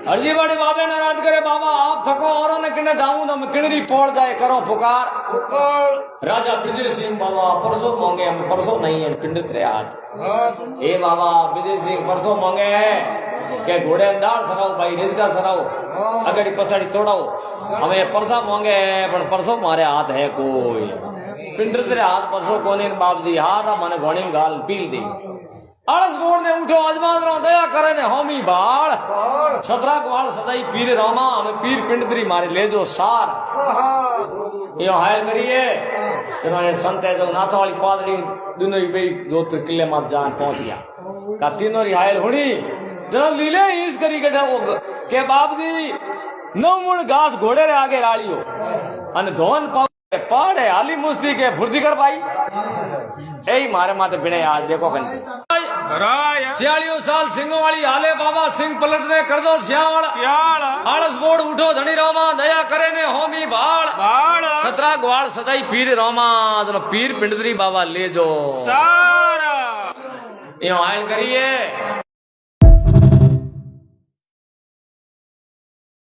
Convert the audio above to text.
हरजी बड़ी बाबे नाराज करे बाबा आप थको औरों ने किने दाऊं ना किणरी पौड़ जाए करो पुकार राजा बिजर सिंह बाबा परसों मांगे हम परसों नहीं है पिंड तेरे हाथ ए बाबा बिजर सिंह परसों मांगे है के घोड़े अंदार सराओ भाई रिजका सराओ अगड़ी पसाड़ी तोड़ाओ हमें परसा मांगे है पर परसों मारे हाथ है कोई पिंड तेरे हाथ परसों कोने बाप जी हाथ माने घोड़ी गाल पील दी आलस बोर ने उठो अजमाद रो दया करे ने होमी बाल छतरा ग्वाल सदाई पीर रामा हमें पीर पिंड तरी मारे ले जो सार यो हायल करिए इन्होंने संत है जो नाथा वाली पादरी दोनों ही बे जोधपुर किले मत जान पहुंचिया का तीनों री हायल हुड़ी जरा लीले इस करी के बाप जी नौ मुण घास घोड़े रे आगे रालियो अन धोन पाड़े हाली मुस्ती के फुर्ती कर पाई यही मारे माते बिने आज देखो कन 46 साल सिंह वाली हाले बाबा सिंह पलट दे कर दो सियाल आलस बोर्ड उठो धनी रामा दया करे ने होमी भाड़ सतरा ग्वाल सदाई पीर रामा जनो पीर पिंडरी बाबा ले जो सारा यो आयल करिए